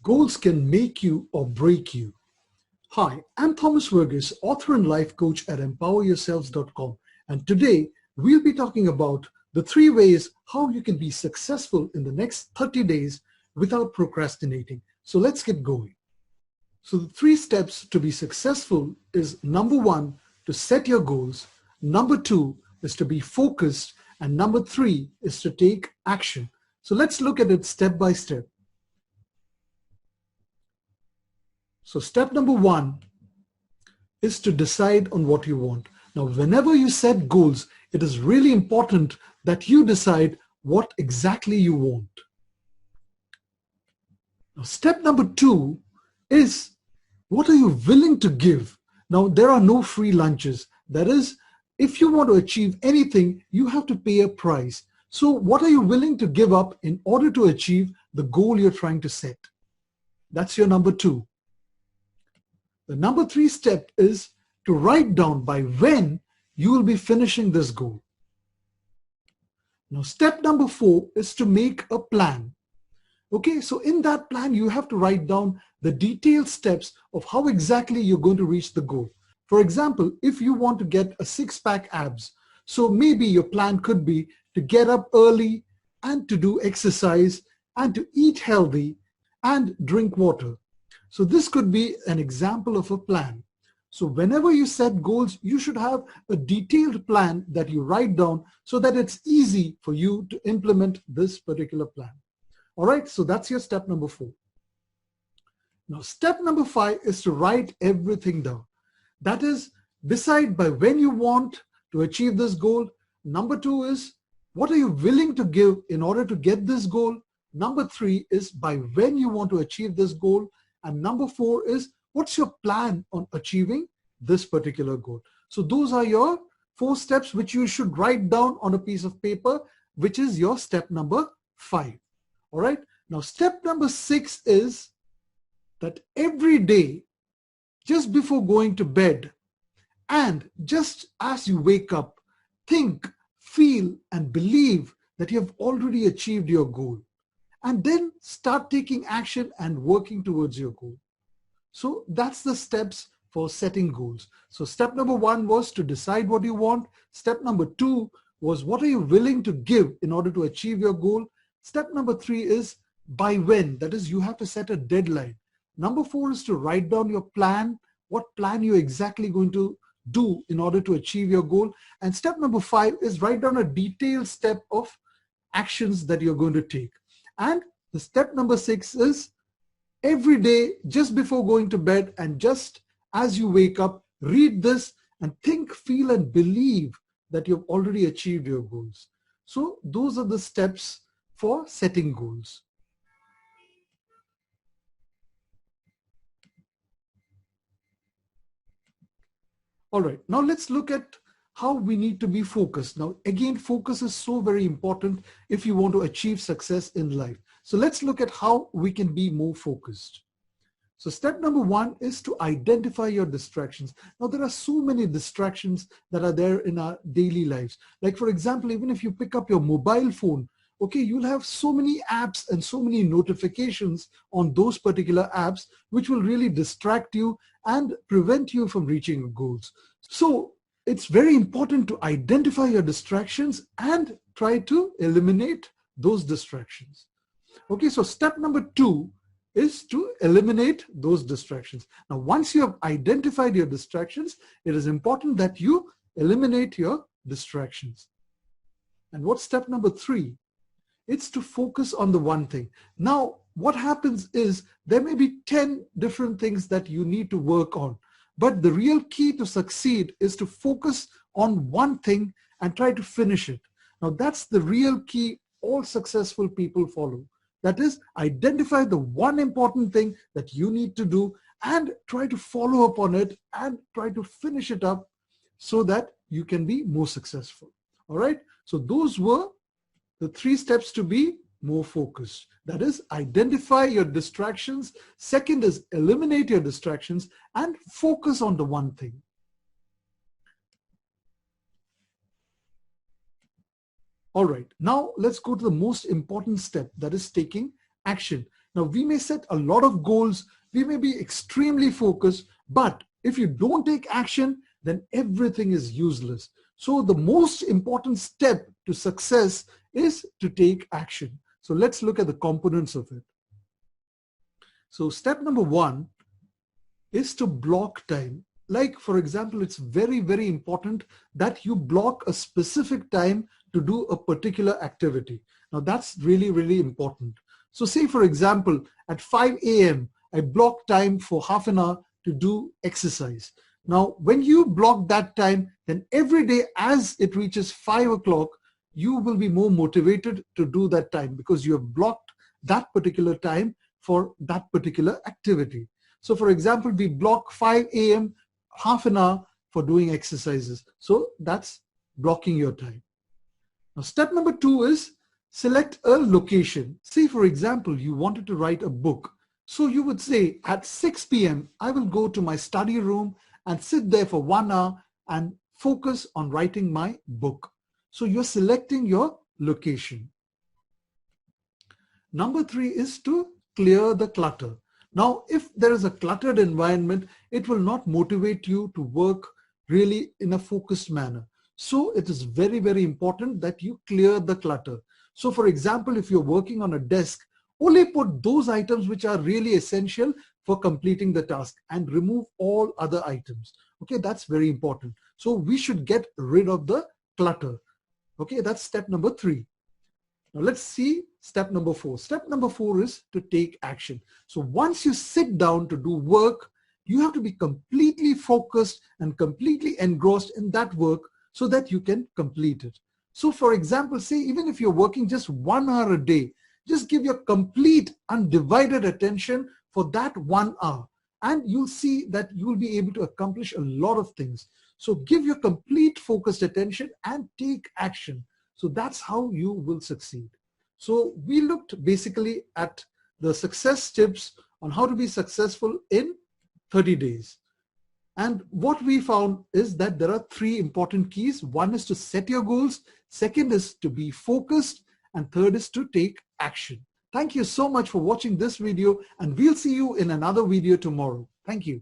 Goals can make you or break you. Hi, I'm Thomas Verghese, author and life coach at empoweryourselves.com, and today we'll be talking about the 3 ways how you can be successful in the next 30 days without procrastinating. So let's get going. So the 3 steps to be successful is number 1, to set your goals. Number 2 is to be focused. And number 3 is to take action. So let's look at it step by step. So step number 1 is to decide on what you want. Now, whenever you set goals, it is really important that you decide what exactly you want. Now, step number 2 is, what are you willing to give? Now, there are no free lunches. That is, if you want to achieve anything, you have to pay a price. So what are you willing to give up in order to achieve the goal you're trying to set? That's your number 2. The number 3 step is to write down by when you will be finishing this goal. Now, step number 4 is to make a plan. Okay, so in that plan, you have to write down the detailed steps of how exactly you're going to reach the goal. For example, if you want to get a 6-pack abs, so maybe your plan could be to get up early and to do exercise and to eat healthy and drink water. So this could be an example of a plan. So whenever you set goals, you should have a detailed plan that you write down so that it's easy for you to implement this particular plan. All right, so that's your step number 4. Now, step number 5 is to write everything down. That is, decide by when you want to achieve this goal. Number 2 is, what are you willing to give in order to get this goal? Number 3 is, by when you want to achieve this goal. And number 4 is, what's your plan on achieving this particular goal? So those are your 4 steps which you should write down on a piece of paper, which is your step number 5. All right. Now, step number 6 is that every day, just before going to bed and just as you wake up, think, feel, and believe that you have already achieved your goal. And then start taking action and working towards your goal. So that's the steps for setting goals. So step number 1 was to decide what you want. Step number 2 was, what are you willing to give in order to achieve your goal? Step number 3 is, by when? That is, you have to set a deadline. Number 4 is to write down your plan, what plan you're exactly going to do in order to achieve your goal. And step number 5 is write down a detailed step of actions that you're going to take. And the step number 6 is, every day just before going to bed and just as you wake up, read this and think, feel, and believe that you've already achieved your goals. So those are the steps for setting goals. All right, now let's look at how we need to be focused. Now, again, focus is so very important if you want to achieve success in life. So let's look at how we can be more focused. So step number 1 is to identify your distractions. Now, there are so many distractions that are there in our daily lives. Like, for example, even if you pick up your mobile phone, okay, you'll have so many apps and so many notifications on those particular apps, which will really distract you and prevent you from reaching your goals. So it's very important to identify your distractions and try to eliminate those distractions. Okay, so step number 2 is to eliminate those distractions. Now, once you have identified your distractions, it is important that you eliminate your distractions. And what's step number 3? It's to focus on the one thing. Now, what happens is there may be 10 different things that you need to work on, but the real key to succeed is to focus on one thing and try to finish it. Now, that's the real key all successful people follow. That is, identify the one important thing that you need to do and try to follow up on it and try to finish it up so that you can be more successful. All right. So those were the 3 steps to be more focused. That is, identify your distractions. Second is eliminate your distractions and focus on the one thing. All right, now let's go to the most important step, that is taking action. Now, we may set a lot of goals, we may be extremely focused, but if you don't take action, then everything is useless. So the most important step to success is to take action. So let's look at the components of it. So step number one is to block time. Like, for example, it's very, very important that you block a specific time to do a particular activity. Now that's really, really important. So say, for example, at 5 a.m., I block time for half an hour to do exercise. Now, when you block that time, then every day as it reaches 5 o'clock, you will be more motivated to do that time because you have blocked that particular time for that particular activity. So for example, we block 5 a.m., half an hour for doing exercises. So that's blocking your time. Now, step number two is select a location. Say, for example, you wanted to write a book. So you would say at 6 p.m., I will go to my study room and sit there for 1 hour and focus on writing my book. So you're selecting your location. Number three is to clear the clutter. Now, if there is a cluttered environment, it will not motivate you to work really in a focused manner. So it is very, very important that you clear the clutter. So for example, if you're working on a desk, only put those items which are really essential for completing the task and remove all other items. Okay, that's very important. So we should get rid of the clutter. Okay, that's step number three. Now let's see step number four. Step number four is to take action. So once you sit down to do work, you have to be completely focused and completely engrossed in that work so that you can complete it. So for example, say even if you're working just 1 hour a day, just give your complete undivided attention for that 1 hour and you'll see that you'll be able to accomplish a lot of things. So give your complete focused attention and take action. So that's how you will succeed. So we looked basically at the success tips on how to be successful in 30 days. And what we found is that there are three important keys. One is to set your goals. Second is to be focused. And third is to take action. Thank you so much for watching this video and we'll see you in another video tomorrow. Thank you.